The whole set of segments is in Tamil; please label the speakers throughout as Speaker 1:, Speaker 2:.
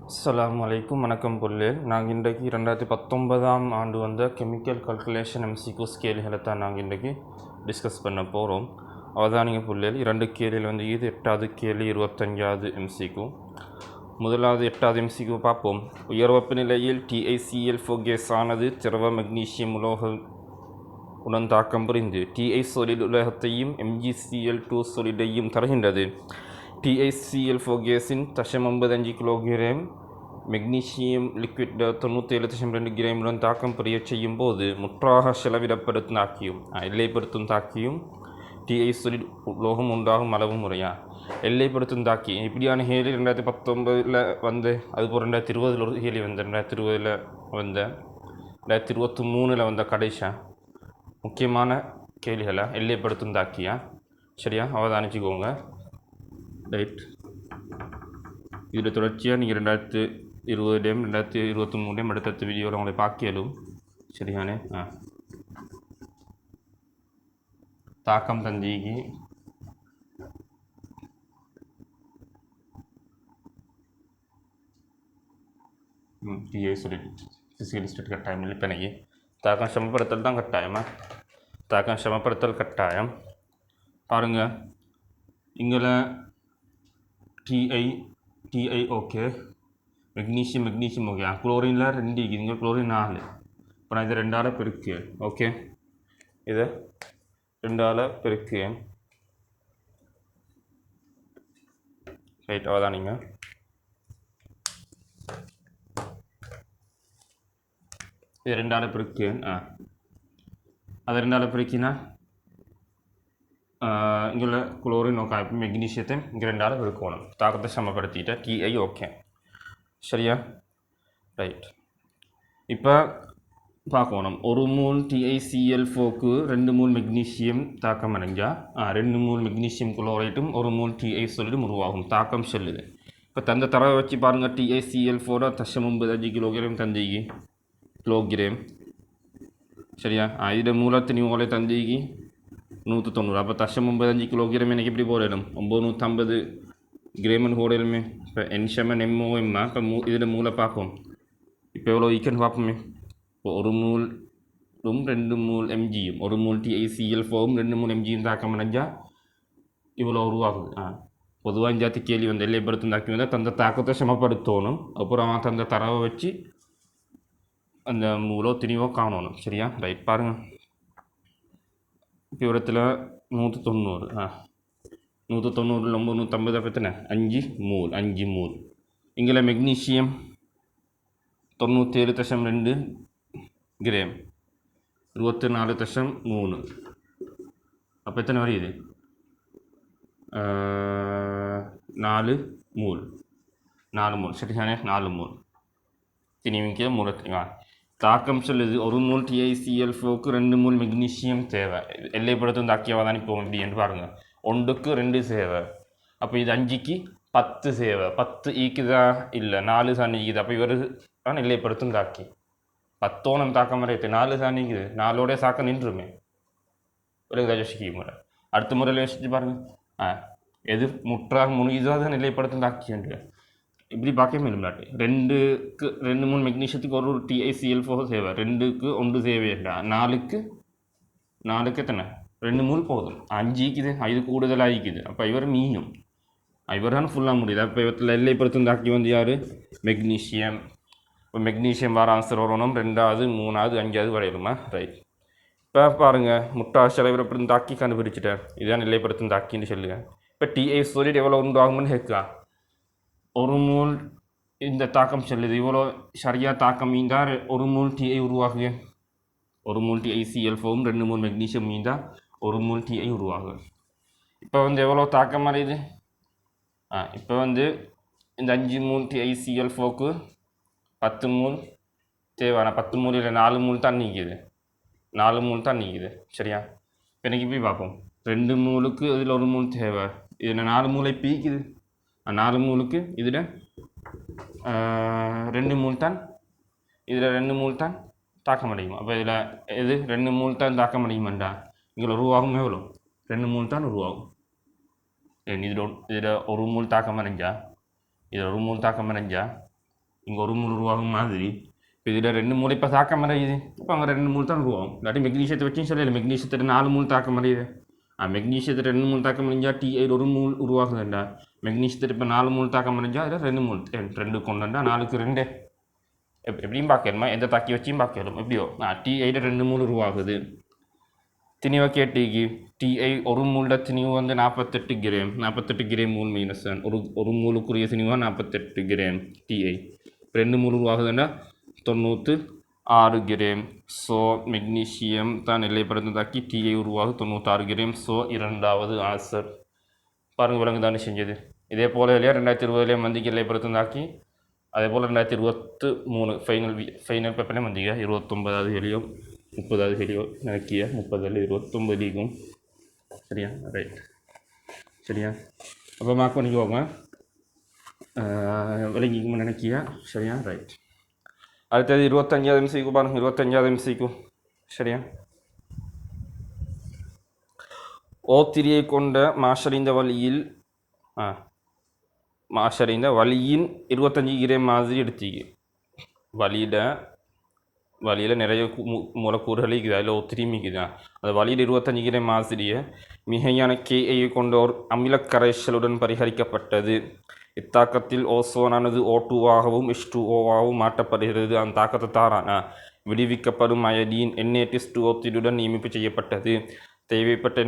Speaker 1: அஸ்ஸலாமு அலைக்கும். வணக்கம் புள்ளே. நாங்கள் இன்றைக்கு 2019ஆம் ஆண்டு வந்த கெமிக்கல் கல்குலேஷன் எம்சிக்யூ ஸ்கேல்களை தான் நாங்கள் இன்றைக்கு டிஸ்கஸ் பண்ண போகிறோம். அவதானிங்க புள்ளேல், 2 கேள்வியில் வந்து இது 8வது கேள்வி 25வது எம்சிக்யூ. முதலாவது 8வது எம்சிக்யூ பார்ப்போம். உயர் வெப்பநிலையில் TiCl4 கேஸ் ஆனது திரவ மெக்னீசியம் உலோக உடன் தாக்கம் புரிந்து Ti solid உலோகத்தையும் MgCl2 soliடையும் தருகின்றது. TiCl4 கேஸின் 0.95 கிலோகிராம் மெக்னீசியம் லிக்விட் 97.2 கிராமுடன் தாக்கம் புரிய செய்யும் போது முற்றாக செலவிடப்படுத்தும் தாக்கியும் எல்லைப்படுத்தும் தாக்கியும் Ti solid உலோகம் உண்டாகும் அளவு முறையா எல்லைப்படுத்தும் தாக்கி இப்படியான கேள்வி 2019 வந்து, அதுபோல் 2020 ஒரு கேள்வி வந்து, 2020 வந்த, 2023 வந்த கடைசியா முக்கியமான கேள்விகளை எல்லைப்படுத்தும் தாக்கியா. சரியா, அவதானிச்சுக்கோங்க. ரைட், இதில் தொடர்ச்சியாக நீங்கள் 2020 2023 அடுத்தடுத்த வீடியோவில் உங்களை பார்க்கலும். சரியானே. தாக்கம் தந்திக்கு Ti solid ஃபிசிக்கல் ஸ்டேட் கட்டாயம் இல்லை. இப்போ எனக்கு தாக்கம் சமப்படுத்தல் தான் கட்டாயமா? தாக்கம் சமப்படுத்தல் கட்டாயம். பாருங்கள், இங்கே Ti ஓகே, மெக்னீசியம் ஓகே, குளோரினில் 2 இங்கே குளோரின் 4. இப்போ நான் இதை 2ஆல் பெருக்கு. ஓகே, இதை 2ஆல் பெருக்கு. ரைட், அவ்வளோதான். நீங்கள் இது 2ஆல் பெருக்கு. அதை 2ஆல் பெருக்கினா இங்கே உள்ள குளோரின் ஓகே, இப்போ மெக்னீசியத்தை இங்கே 2ஆல் பெருக்கணும். தாக்கத்தை சமப்படுத்திட்ட Ti ஓகே. சரியா, ரைட். இப்போ பார்க்கணும், 1 மோல் TiCl4க்கு 2 மோல் மெக்னீசியம் தாக்கம் அடைஞ்சால் 2 மோல் மெக்னீசியம் குளோரைட்டும் 1 மோல் Ti சொல்லிடும் உருவாகும். தாக்கம் செல்லுது. இப்போ தந்த தரவை வச்சு பாருங்கள். TiCl4 0.95 kilogram தந்திக்கு kilogram. சரியா, இதில் மூலத்தின் உங்களை தந்திக்கு 190. அப்போ 0.95 கிலோகிராம் எனக்கு எப்படி போடணும்? 950 கிராமன் போடலுமே. இப்போ என்ஷமன் MOM. இப்போ இதில் மூளை பார்ப்போம். இப்போ எவ்வளோ ஈக்கன் பார்ப்போமே. இப்போ 1 மூல் 2 மூல் Mgயும் 1 மூல் TiCl4ம் 2 மூல் Mgயும் தாக்கம் அடைஞ்சால் இவ்வளோ உருவாகுது. பொதுவாக இந்த ஜாத்தி கேள்வி வந்து எல்லைப்படுத்தும் தாக்கி வந்தால் தந்த தாக்கத்தை சமப்படுத்தணும். அப்புறம் தந்த தரவை வச்சு அந்த மூலோ திணிவோ காணணும். சரியா, ரைட். பாருங்கள், இப்போ இடத்துல 190 190 950 பற்றின 5 மூல். இங்கே மெக்னீசியம் 97.2 கிராம் 24.3. அப்போ எத்தனை வருது? 4 மூல். சரிதானே, 4 மூல். திணிவிக்க மூலத்தினா தாக்கம் சொல்லுது. 1 மூல் TiCl4க்கு 2 மூல் மெக்னீசியம் தேவை. எல்லைப்படுத்தும் தாக்கியவாக தான் இப்போ இப்படி என்று பாருங்கள். 1க்கு 2 தேவை. அப்போ இது 5க்கு 10 தேவை. 10 ஈக்குதா? இல்லை, 4 தான் ஈக்குது. அப்போ இவர் தான் எல்லைப்படுத்தும் தாக்கி. 10 தாக்கம் வரையத்து 4 தான் ஈக்குது. 4ஓட சாக்க நின்றுமே. ஒரு யோசிக்க முறை அடுத்த முறையில் யோசிச்சு பாருங்கள். எது முற்றாக முழுதோ தான் எல்லைப்படுத்தும் தாக்கி என்று இப்படி பார்க்க முடியும். 2க்கு 2 மூல் மெக்னீசியத்துக்கு ஒரு TiCl4 தேவை. 2க்கு 1 தேவையில்லை. 4க்கு எத்தனை? 2 மூல் போதும். 5 ஈக்குது. 5 கூடுதலாக ஈக்குது. அப்போ இவர் மீனும் இவர் தான் ஃபுல்லாக முடியுது. அப்போ இவற்றில் எல்லைப்படுத்தும் தாக்கி வந்து யார்? மெக்னீசியம். இப்போ மெக்னீசியம் வர ஆன்சர் வரணும். 2வது 3வது 5வது வரையிலுமா? ரைட். இப்போ பாருங்கள், முட்டாக செலவிடப்படும் தாக்கி கண்டுபிடிச்சிட்டேன். இதுதான் எல்லைப்படுத்தும் தாக்கின்னு சொல்லுங்கள். இப்போ Ti solid எவ்வளோ உண்டாகும்னு கேட்கலாம். 1 மூல் இந்த தாக்கம் செல்லுது. இவ்வளோ சரியாக தாக்கம் மீந்தால் 1 மூல் Ti உருவாகுது. 1 மூல் TiCl4ம் 2 மூல் மெக்னீசியம் மீந்தால் 1 மூல் Ti உருவாகுது. இப்போ வந்து எவ்வளோ தாக்கம் அடையுது? இப்போ வந்து இந்த 5 மூல் TiCl4க்கு 10 மூல் தேவை. 10 மூல் இல்லை, 4 மூல் தான் நீக்குது. 4 மூல் தான் நீக்குது. சரியா, இப்போ எனக்கு போய் பார்ப்போம். 2 மூலுக்கு இதில் 1 மூல் தேவை. இதில் 4 மூளை பீக்குது. 4 மூலுக்கு இதில் 2 மூல் தான். இதில் 2 மூல் தான் தாக்கம் அடையும். அப்போ இதில் எது 2 மூல் தான் தாக்கம் அடையுமாண்டா? இங்கே உருவாகும் எவ்வளோ? 2 மூல் தான் உருவாகும். இதில் 1 மூல் தாக்கம் அடைஞ்சால் இதில் ஒரு மூல் தாக்கம் மறைஞ்சால் இங்கே ஒரு மூல் உருவாகும் மாதிரி இப்போ இதில் 2 மூல் இப்போ தாக்கம் மறையுது இப்போ அங்கே 2 மூல் தான் உருவாகும் இல்லாட்டி மெக்னீஷியத்தை வச்சும் சொல்லலை மெக்னீஷியத்தில் 4 மூல் தாக்கம் மறையுது மெக்னீஷியத்தில் 2 மூல் தாக்கம் மறைஞ்சால் T8 ஒரு மூல் உருவாகுதுண்டா மெக்னீஷியத்தில் இப்போ 4 மூல் தாக்கம் மறைஞ்சால் அதில் 2 மூல் 2 கொண்டா 4க்கு 2 எப்படியும் பார்க்கணுமா எந்த தாக்கி வச்சியும் பார்க்கணும் எப்படியோ T8 2 மூல் உருவாகுது திணிவை கேட்டிக்கு Ti ஒரு மூலோட திணிவு வந்து 48 கிராம் 48 கிராம் மூல் மைனஸ் ஒரு மூலுக்குரிய திணிவாக 48 gram Ti 2 மூல் உருவாகுதுன்னா 96 gram so magnesium தான் நிலைப்படுத்தாக்கி Ti உருவாகுது 96 கிராம் ஸோ இரண்டாவது ஆன்சர் பாருங்கள் விலங்கு தானே செஞ்சது இதே போல் இல்லையா 2020 மந்திக்கு நிலைப்படுத்தாக்கி அதே போல் 2023 ஃபைனல் பேப்பர்லேயும் வந்தீங்க 29வது வெளியும் 30வது வெளியோ நினைக்கிய 30 29 சரியா ரைட் சரியா அப்போ மார்க் பண்ணிக்கோங்க விளங்கிக்கும் நினைக்கியா சரியா ரைட் அடுத்தது 25வது எம்சிக்கு பாருங்கள் 25வது எம்சிக்கு சரியா ஓத்திரியை கொண்ட மாஷறிந்த வழியின் 25 கிராம் மாதிரி எடுத்தீங்க வழியில் நிறைய மூலக்கூறுகள் இருக்குது அதில் ஒத்திரிமிக்குது அது வழியில் 25 கிராம் மாதிரியை மிகையான KI கொண்ட ஒரு அமிலக்கரைசலுடன் பரிகரிக்கப்பட்டது இத்தாக்கத்தில் ஓசோனானது O2 ஆகவும் H2O ஆகவும் மாற்றப்படுகிறது அந்த தாக்கத்தை தாரான விடுவிக்கப்படும் அயடின் Na+2O3 நியமிப்பு செய்யப்பட்டது தேவைப்பட்ட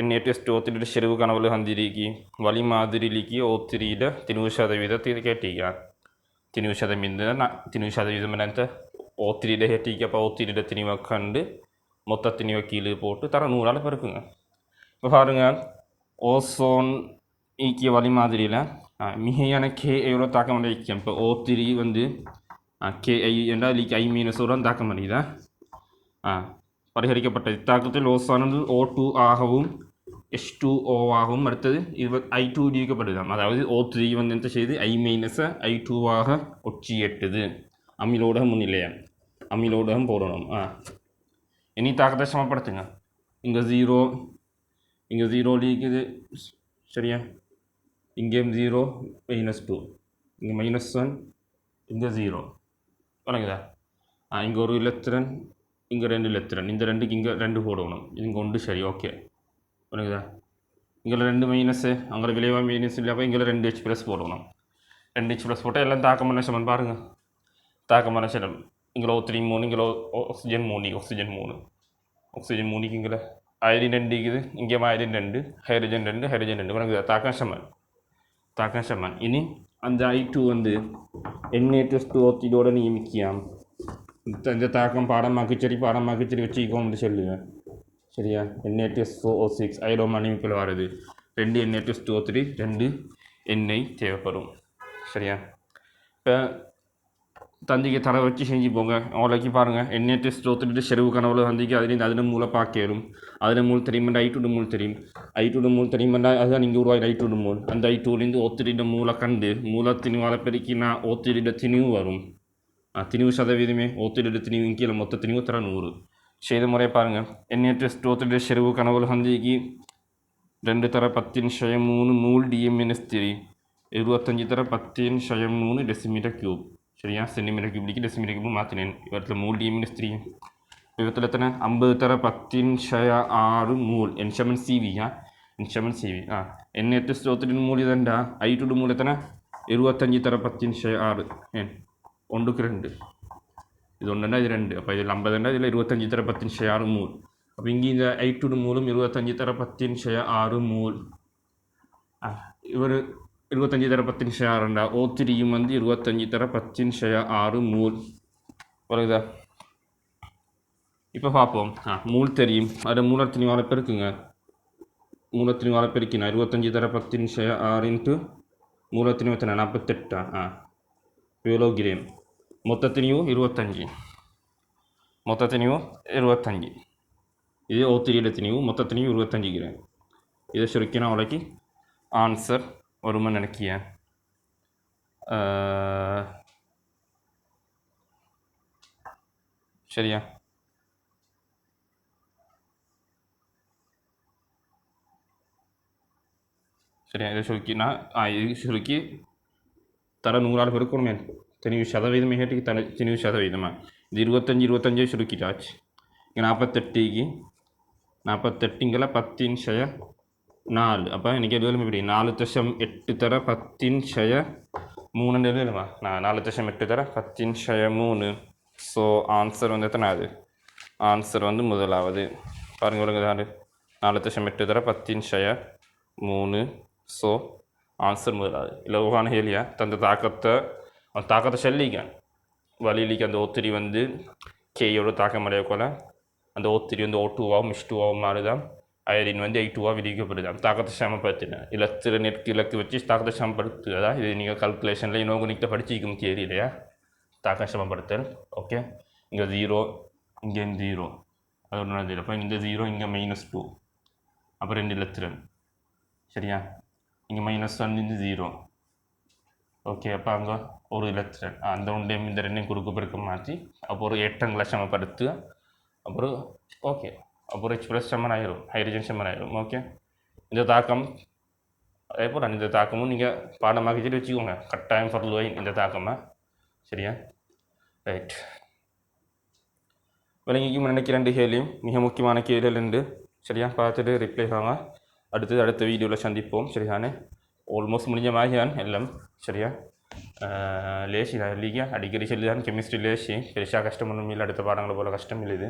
Speaker 1: Na+2O3 செறிவு கனவுல வந்திருக்கி வழி மாதிரிக்கு O3 30% கேட்டீங்க 30% என்னத்த O3 ஹெட்டிக்கு அப்போ O3 திணிவை கண்டு மொத்த திணிவை கீழே போட்டு தர 100ஆல் பெருக்குங்க இப்போ பாருங்கள் ஓசோன் ஈக்கிய வழி மாதிரியில் மிகையான KIயோட தாக்கம் அடைக்கும் இப்போ O3 வந்து KI என்றால் I- தாக்கம் அடையுதா பரிகரிக்கப்பட்ட இத்தாக்கத்தில் ஓசோனானது O2 ஆகவும் H2O ஆகவும் அடுத்தது I2 விடுவிக்கப்படுது அதாவது O3 வந்து என்ன செய்து I- I2 ஒட்சியெட்டுது அமிலோடகம் முன்னிலையம் அமிலோடகம் போடணும் இனி தாக்கத்தை சமப்படுத்துங்க இங்கே 0 லீக்குது சரியா இங்கே 0 -2 இங்கே -1 இங்கே 0 வணங்குதா இங்கே ஒரு இலத்திரன் இங்கே 2 இலத்திரன் இந்த 2க்கு இங்கே 2 போடணும் இங்கே 1 சரி ஓகே வணங்குதா இங்கே 2 மைனஸு அங்கே விளைவாக மைனஸ் இல்லை இங்கே 2H+ போடணும் 2H+ போட்டால் எல்லாம் தாக்கமான சமன் பாருங்கள் தாக்கமான சமன் இங்கே O3 3 இங்கே ஆக்சிஜன் 3 இங்கே அயடின் 2 இருக்குது இங்கே அயடின் 2 ஹைட்ரஜன் 2 வணங்குதா தாக்கம் சமன் இனி அந்த I2 வந்து Na+2O3 நியமிக்கலாம் இந்த தாக்கம் பாடமாக்கு வச்சுக்கோன்னு சொல்லுவேன் சரியா Na+2O6 ஐரோமா நியமிப்பில் வருது 2 Na+2O3 2 எண்ணெய் தேவைப்படும் சரியா இப்போ தந்திக்கு தர வச்சு செஞ்சு போங்க அவளைக்கு பாருங்கள் Na+2O3 செறிவு கனவுல தந்திக்கு அதில் மூளை பார்க்கலும் அதில் மூல் தெரியுமெண்டா I2 மூல் தெரியும் I2 மூல் தெரியுமெண்டா அதுதான் நீங்கள் உருவாகி I2 மூல் அந்த I2லேருந்து O3 மூளை கண்டு மூலத்திணிவால் பெருக்கினா O3 திணிவு வரும் திணிவு சதவீதமே O3 திணிவு கீழே மொத்த திணிவு தர 100 செய்த முறை பாருங்கள் Na+2O3 செறிவு கனவுல தந்திக்கு 2 தர 10⁻³ மூல் DM-3 25 தர 10⁻³ டெசிமீட்டர் கியூப் சரியா சென்டிமீட்டர் கியூபிக்கு டெசிமீட்டர் கியூப் மாற்றினேன் இவற்றில் மூல் DM-3 இவற்றில் எத்தனை 50 தர 10⁻⁶ மூல் என்ஷமன் CV Na+2O3 மூல் இதண்டா I2 மூல் எத்தனை 25 தர 10⁻⁶ 1க்கு 2 இது 1 இது 2 அப்போ இதில் 50 இதில் 25 தர 10⁻⁶ மூல் அப்போ இங்கே இந்த I2 மூலும் 25 தர 10⁻⁶ மூல் இவர் 25 தர 10⁻⁶ O3யும் வந்து 25 தர 10⁻⁶ மூல் வருதா இப்போ பார்ப்போம் மூல் தெரியும் அது மூலத்திணிவால பெருக்குங்க மூலத்திணிவால பெருக்கினா 25 தர 10⁻⁶ இன்ட்டு மூலத்திணிவு எத்தனை 48 கிலோகிராம் மொத்தத்திணிவு 25 இது O3 திணிவு மொத்தத்திணிவு 25 கிராம் இதை சுருக்கினா அவளைக்கு ஆன்சர் வருமா நினைக்கிய சரியா இதை சுருக்கினா இது சுருக்கி தர 100ஆல் பெருக்கணுமே தெளிவு சதவீதம் கேட்டு தெளிவு சதவீதமாக இது 25 சுருக்கிட்டாச்சு இங்கே 48ங்கில் 10/4 அப்போ இன்றைக்கி எழுதலும் இப்படி 4.8 தர 10/3 எழுதுமா நான் 4.8 தர 10/3 ஸோ ஆன்சர் வந்து எத்தனாவது ஆன்சர் வந்து முதலாவது பாருங்க ஒழுங்குதாரு 4.8 தர 10/3 ஸோ ஆன்சர் முதலாவது இலவான ஹேலியா தந்த தாக்கத்தை செல்லிக்க வழியிலிக்கு அந்த ஒத்திரி வந்து கேயோட தாக்கம் அடையக்கொள்ள அந்த ஒத்திரி வந்து O2ஆகவும் H2ஆகவும் மாறுதான் அயரின் வந்து I2ஆக விதிக்கப்படுதான் தாக்கத்தை சமப்படுத்தினேன் இலக்கு வச்சு தாக்கத்தை சமப்படுத்துவதா இது நீங்கள் கல்குலேஷனில் இன்னொரு நீக்கிட்ட படிச்சிக்கும் தேரி இல்லையா தாக்கம் சமப்படுத்தல் ஓகே இங்கே 0 இங்கே 0 அது ஒன்று நடந்தது அப்போ இந்த 0 இங்கே -2 அப்புறம் 2 இலத்திரன் சரியா இங்கே -1 இந்த 0 ஓகே அப்போ அங்கே ஒரு இலத்திரன் அந்த ஒன்றையும் இந்த ரெண்டையும் குறுக்கு பெருக்க மாற்றி அப்புறம் ஏற்றங்களை சமப்படுத்து அப்புறம் ஓகே அப்புறம் எக்ஸ்பிரஸ் சமன் ஆயிரும் ஹைட்ரஜன் சமன் ஆயிரும் ஓகே இந்த தாக்கம் அதே போல் இந்த தாக்கமும் நீங்கள் பாடமாக்கிட்டு வச்சுக்கோங்க கட்டாயம் ஃபர்லுவை இந்த தாக்கமாக சரியா ரைட் விளங்கிக்கும் நினைக்கிற 2 கேள்வியும் மிக முக்கியமான கேள்விகள் உண்டு சரியா பார்த்துட்டு ரிப்ளை வாங்க அடுத்த வீடியோவில் சந்திப்போம் சரியானே ஆல்மோஸ்ட் முடிஞ்ச மாதிரிதான் எல்லாம் சரியா லேசி இல்லையா அடிக்கடி சொல்லிதான் கெமிஸ்ட்ரி லேசி பெருசாக கஷ்டம் ஒன்றும் இல்லை அடுத்த பாடங்களை போல் கஷ்டம் இல்லை இது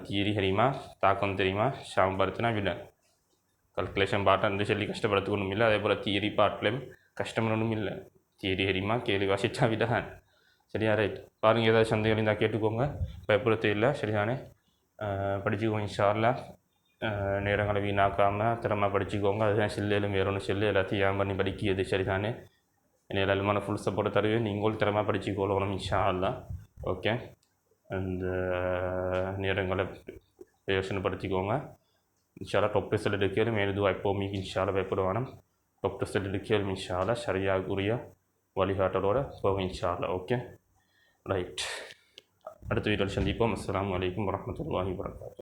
Speaker 1: தியரி தெரியுமா தாக்கம் தெரியுமா சமப்படுத்தினா விட கல்குலேஷன் பாட்டை அந்த சொல்லி கஷ்டப்படுத்த ஒன்றும் இல்லை அதே போல் தியரி பாட்டிலையும் கஷ்டம் ஒன்றும் இல்லை தியரி தெரியுமா கேள்வி வாசிச்சா விடான் சரியா ரைட் பாருங்கள் ஏதாவது சந்தேகம் இருந்தால் கேட்டுக்கோங்க பயப்படுத்த இல்லை சரியானே படிச்சுக்கோங்க இன்ஷால்லா நேரங்களை வீணாக்காமல் திறமை படிச்சுக்கோங்க அதுதான் செல்லும் வேற ஒன்று செல்லு எல்லாத்தையும் ஏன் பண்ணி படிக்கிறது சரிதானே என்னை எல்லாருமான ஃபுல் சப்போர்ட் தருவேன் நீங்களும் திறமை படிச்சுக்கொள்ளணும் இன்ஷால்லா ஓகே அந்த நேரங்களை பிரயோசனப்படுத்திக்கோங்க இன்ஷால்லா டாப் ரிசல்ட் எடுக்கலும் எழுதுவா எப்போவுமே இன்ஷால்லா பயப்படுவானம் டாப் ரிசல்ட் எடுக்கலும் இன்ஷால்லா சரியாகக்கூடிய வழிகாட்டலோட போகும் இன்ஷால்லா ஓகே ரைட் அடுத்த வீடியோவில் சந்திப்போம் அஸ்ஸலாமு அலைக்கும் வரஹ்மத்துல்லாஹி வபரகாத்துஹு